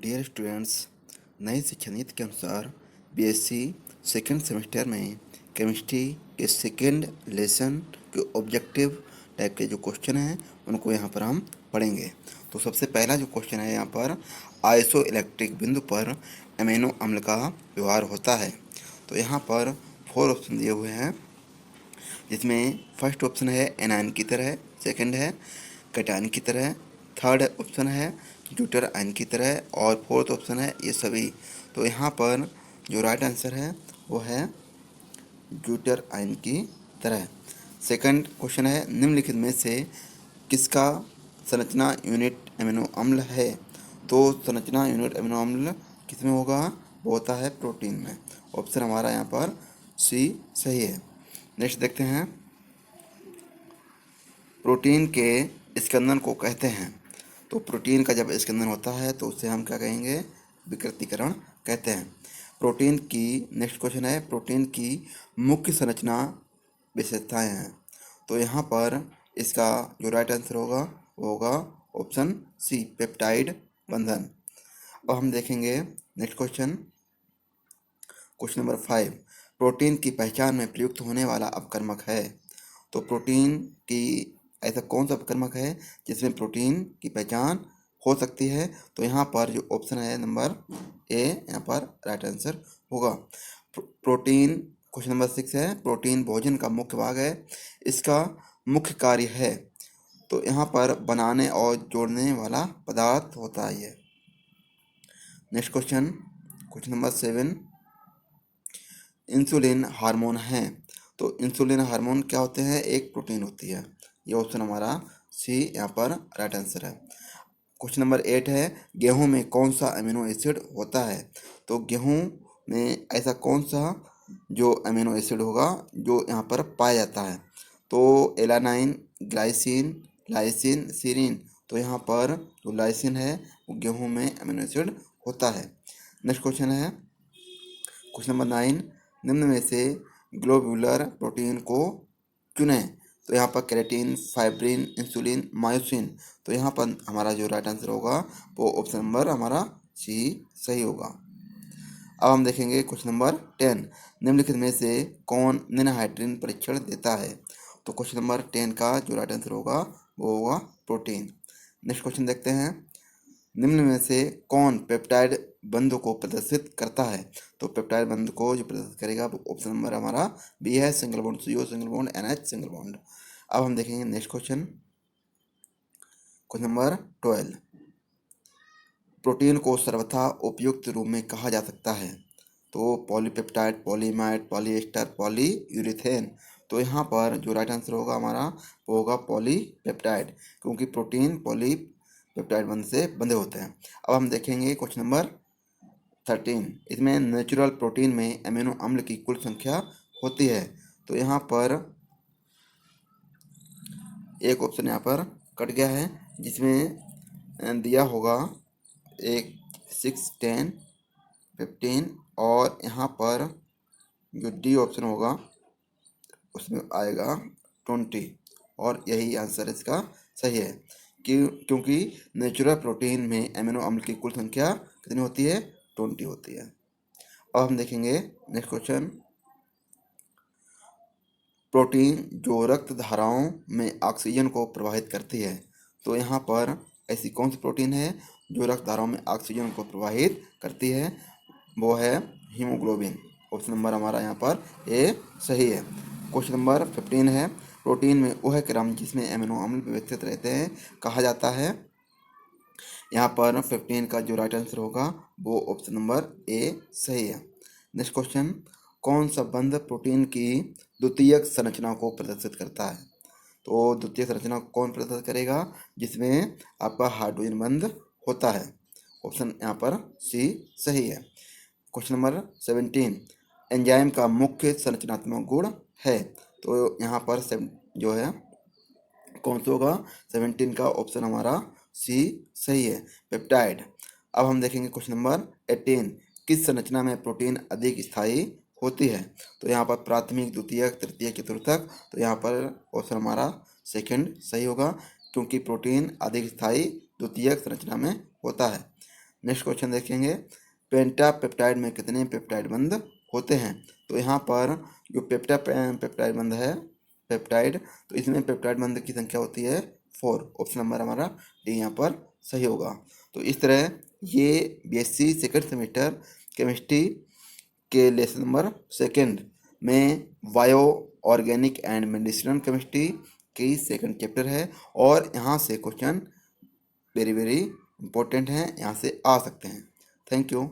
Dear students, नई शिक्षा नीति के अनुसार बीएससी सेकेंड सेमेस्टर में केमिस्ट्री के सेकेंड लेसन के ऑब्जेक्टिव टाइप के जो क्वेश्चन हैं उनको यहाँ पर हम पढ़ेंगे। तो सबसे पहला जो क्वेश्चन है यहाँ पर आइसो इलेक्ट्रिक बिंदु पर अमीनो अम्ल का व्यवहार होता है। तो यहाँ पर 4 ऑप्शन दिए हुए हैं, जिसमें फर्स्ट ऑप्शन है एनायन की तरह, सेकंड है कैटायन की तरह, थर्ड ऑप्शन है ड्यूटर आयन की तरह और फोर्थ ऑप्शन है ये सभी। तो यहाँ पर जो राइट आंसर है वो है ड्यूटर आयन की तरह। सेकंड क्वेश्चन है निम्नलिखित में से किसका संरचना यूनिट अमीनो अम्ल है। तो संरचना यूनिट अमीनो अम्ल किस में होगा, वो होता है प्रोटीन में। ऑप्शन हमारा यहाँ पर सी सही है। नेक्स्ट देखते हैं, प्रोटीन के स्कंदन को कहते हैं। तो प्रोटीन का जब स्कंदन होता है तो उसे हम क्या कहेंगे, विकृतीकरण कहते हैं। प्रोटीन की नेक्स्ट क्वेश्चन है प्रोटीन की मुख्य संरचना विशेषताएं हैं। तो यहाँ पर इसका जो राइट आंसर होगा वो होगा ऑप्शन सी पेप्टाइड बंधन। अब हम देखेंगे नेक्स्ट क्वेश्चन नंबर 5, प्रोटीन की पहचान में प्रयुक्त होने वाला अपकर्मक है। तो प्रोटीन की ऐसा कौन सा अपकर्मक है जिसमें प्रोटीन की पहचान हो सकती है। तो यहाँ पर जो ऑप्शन है नंबर ए यहाँ पर राइट आंसर होगा। प्रोटीन क्वेश्चन नंबर 6 है प्रोटीन भोजन का मुख्य भाग है, इसका मुख्य कार्य है। तो यहाँ पर बनाने और जोड़ने वाला पदार्थ होता है ये। Next question number 7, insulin hormone है। तो इंसुलिन हार्मोन क्या होते हैं, एक प्रोटीन होती है। ये ऑप्शन हमारा सी यहाँ पर राइट आंसर है। क्वेश्चन नंबर 8 है गेहूं में कौन सा अमीनो एसिड होता है। तो गेहूं में ऐसा कौन सा जो अमीनो एसिड होगा जो यहाँ पर पाया जाता है। तो एलानाइन, ग्लाइसिन, लाइसिन, सीरीन। तो यहाँ पर जो लाइसिन है वो गेहूं में अमीनो एसिड होता है। नेक्स्ट क्वेश्चन है क्वेश्चन नंबर 9, निम्न में से ग्लोब्यूलर प्रोटीन को चुनें। तो यहाँ पर केराटिन, फाइब्रिन, इंसुलिन, मायोसिन। तो यहाँ पर हमारा जो राइट आंसर होगा वो ऑप्शन नंबर हमारा सी सही होगा। अब हम देखेंगे क्वेश्चन नंबर 10, निम्नलिखित में से कौन निनहाइड्रीन परीक्षण देता है। तो क्वेश्चन नंबर 10 का जो राइट आंसर होगा वो होगा प्रोटीन। नेक्स्ट क्वेश्चन देखते हैं, निम्न में से कौन पेप्टाइड बंध को प्रदर्शित करता है। तो पेप्टाइड बंध को जो प्रदर्शित करेगा वो ऑप्शन नंबर हमारा बी है, single bond CO single bond NH single bond. अब हम देखेंगे नेक्स्ट क्वेश्चन नंबर 12, प्रोटीन को सर्वथा उपयुक्त रूप में कहा जा सकता है। तो पॉलीपेप्टाइड, पॉलीमाइड, पॉलीएस्टर, पॉलीयूरेथेन। तो यहाँ पर जो राइट आंसर होगा हमारा वो होगा पॉलीपेप्टाइड, क्योंकि प्रोटीन पॉलीपेप्टाइड बंध से बंधे होते हैं। अब हम देखेंगे क्वेश्चन नंबर 13, इसमें नेचुरल प्रोटीन में अमीनो अम्ल की कुल संख्या होती है। तो यहाँ पर एक ऑप्शन यहाँ पर कट गया है, जिसमें दिया होगा एक 6, 10, 15 और यहाँ पर जो डी ऑप्शन होगा उसमें आएगा 20 और यही आंसर इसका सही है। क्योंकि नेचुरल प्रोटीन में अमीनो अम्ल की कुल संख्या कितनी होती है, 20 होती है। अब हम देखेंगे नेक्स्ट क्वेश्चन, प्रोटीन जो रक्त धाराओं में ऑक्सीजन को प्रवाहित करती है। तो यहाँ पर ऐसी कौन सी प्रोटीन है जो रक्त धाराओं में ऑक्सीजन को प्रवाहित करती है, वो है हीमोग्लोबिन। ऑप्शन नंबर हमारा यहाँ पर ए सही है। क्वेश्चन नंबर 15 है प्रोटीन में वह क्रम जिसमें अमीनो अम्ल व्यवस्थित रहते हैं कहा जाता है। यहाँ पर 15 का जो राइट आंसर होगा वो ऑप्शन नंबर ए सही है। नेक्स्ट क्वेश्चन, कौन सा बंध प्रोटीन की द्वितीयक संरचना को प्रदर्शित करता है। तो द्वितीय संरचना कौन प्रदर्शित करेगा, जिसमें आपका हाइड्रोजन बंध होता है। ऑप्शन यहाँ पर सी सही है। क्वेश्चन नंबर 17, एंजाइम का मुख्य संरचनात्मक गुण है। तो यहाँ पर जो है कौन सा होगा, 17 का ऑप्शन हमारा सी सही है, पेप्टाइड। अब हम देखेंगे क्वेश्चन नंबर 18, किस संरचना में प्रोटीन अधिक स्थायी होती है। तो यहाँ पर प्राथमिक, द्वितीयक, तृतीयक, चतुर्थक। तो यहाँ पर ऑप्शन हमारा सेकंड सही होगा, क्योंकि प्रोटीन अधिक स्थायी द्वितीयक संरचना में होता है। नेक्स्ट क्वेश्चन देखेंगे, पेंटापेप्टाइड में कितने पेप्टाइड बंध होते हैं। तो यहाँ पर जो पेप्टाइड बंध है पेप्टाइड, तो इसमें पेप्टाइड बंध की संख्या होती है 4। ऑप्शन नंबर हमारा डी यहाँ पर सही होगा। तो इस तरह ये बीएससी सेकेंड सेमेस्टर केमिस्ट्री के लेसन नंबर 2 में bio organic and medicinal chemistry की सेकंड चैप्टर है, और यहाँ से क्वेश्चन वेरी वेरी इंपॉर्टेंट हैं, यहाँ से आ सकते हैं। Thank you.